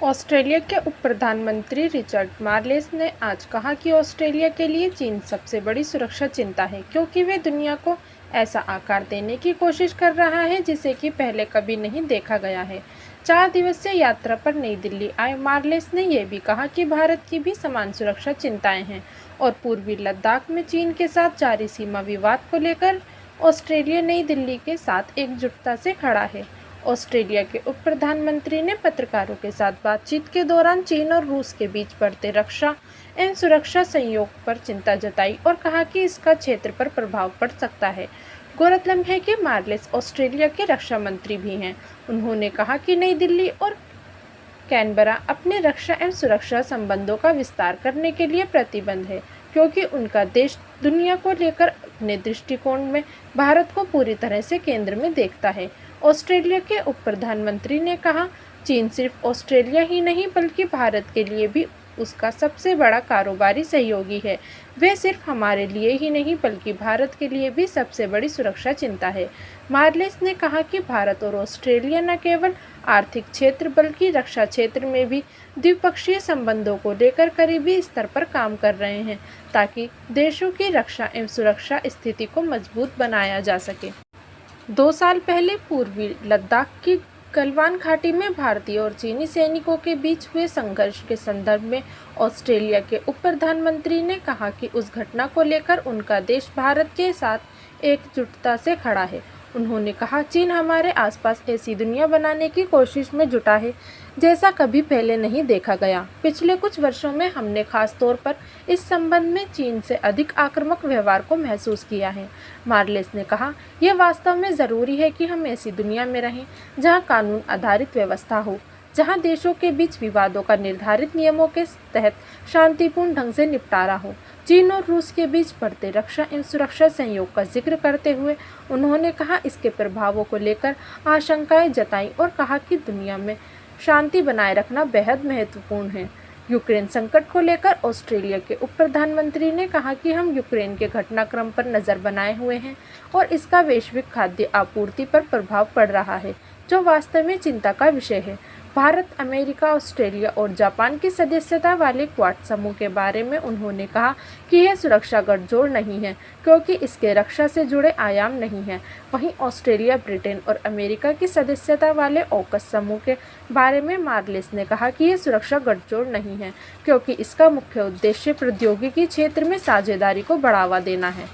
Australia के उप प्रधानमंत्री रिचर्ड मार्लेस ने आज कहा कि ऑस्ट्रेलिया के लिए चीन सबसे बड़ी सुरक्षा चिंता है, क्योंकि वे दुनिया को ऐसा आकार देने की कोशिश कर रहा है जिसे कि पहले कभी नहीं देखा गया है। 4 दिवसीय यात्रा पर नई दिल्ली आए मार्लेस ने यह भी कहा कि भारत की भी समान सुरक्षा चिंताएं हैं और पूर्वी लद्दाख में चीन के साथ जारी सीमा विवाद को लेकर ऑस्ट्रेलिया नई दिल्ली के साथ एकजुटता से खड़ा है। ऑस्ट्रेलिया के उप प्रधानमंत्री ने पत्रकारों के साथ बातचीत के दौरान चीन और रूस के बीच बढ़ते रक्षा एवं सुरक्षा सहयोग पर चिंता जताई और कहा कि इसका क्षेत्र पर प्रभाव पड़ सकता है। गौरतलब है कि मार्लेस ऑस्ट्रेलिया के रक्षा मंत्री भी हैं। उन्होंने कहा कि नई दिल्ली और कैनबरा अपने रक्षा एवं सुरक्षा संबंधों का विस्तार करने के लिए प्रतिबद्ध है, क्योंकि उनका देश दुनिया को लेकर अपने दृष्टिकोण में भारत को पूरी तरह से केंद्र में देखता है। ऑस्ट्रेलिया के उप प्रधानमंत्री ने कहा, चीन सिर्फ ऑस्ट्रेलिया ही नहीं बल्कि भारत के लिए भी उसका सबसे बड़ा कारोबारी सहयोगी है। वे सिर्फ हमारे लिए ही नहीं बल्कि भारत के लिए भी सबसे बड़ी सुरक्षा चिंता है। मार्लेस ने कहा कि भारत और ऑस्ट्रेलिया न केवल आर्थिक क्षेत्र बल्कि रक्षा क्षेत्र में भी द्विपक्षीय संबंधों को लेकर करीबी स्तर पर काम कर रहे हैं, ताकि देशों की रक्षा एवं सुरक्षा स्थिति को मजबूत बनाया जा सके। 2 साल पहले पूर्वी लद्दाख की गलवान घाटी में भारतीय और चीनी सैनिकों के बीच हुए संघर्ष के संदर्भ में ऑस्ट्रेलिया के उप प्रधानमंत्री ने कहा कि उस घटना को लेकर उनका देश भारत के साथ एकजुटता से खड़ा है। उन्होंने कहा, चीन हमारे आसपास ऐसी दुनिया बनाने की कोशिश में जुटा है जैसा कभी पहले नहीं देखा गया। पिछले कुछ वर्षों में हमने खास तौर पर इस संबंध में चीन से अधिक आक्रामक व्यवहार को महसूस किया है। मार्लेस ने कहा, यह वास्तव में ज़रूरी है कि हम ऐसी दुनिया में रहें जहां कानून आधारित व्यवस्था हो, जहां देशों के बीच विवादों का निर्धारित नियमों के तहत शांतिपूर्ण ढंग से निपटारा हो। चीन और रूस के बीच बढ़ते रक्षा एवं सुरक्षा सहयोग का जिक्र करते हुए उन्होंने कहा, इसके प्रभावों को लेकर आशंकाएं जताई और कहा कि दुनिया में शांति बनाए रखना बेहद महत्वपूर्ण है। यूक्रेन संकट को लेकर ऑस्ट्रेलिया के उप प्रधानमंत्री ने कहा कि हम यूक्रेन के घटनाक्रम पर नज़र बनाए हुए हैं और इसका वैश्विक खाद्य आपूर्ति पर प्रभाव पड़ रहा है, जो वास्तव में चिंता का विषय है। भारत, अमेरिका, ऑस्ट्रेलिया और जापान की सदस्यता वाले क्वाड समूह के बारे में उन्होंने कहा कि यह सुरक्षा गठजोड़ नहीं है, क्योंकि इसके रक्षा से जुड़े आयाम नहीं हैं। वहीं ऑस्ट्रेलिया, ब्रिटेन और अमेरिका की सदस्यता वाले ऑकस समूह के बारे में मार्लेस ने कहा कि यह सुरक्षा गठजोड़ नहीं है, क्योंकि इसका मुख्य उद्देश्य प्रौद्योगिकी क्षेत्र में साझेदारी को बढ़ावा देना है।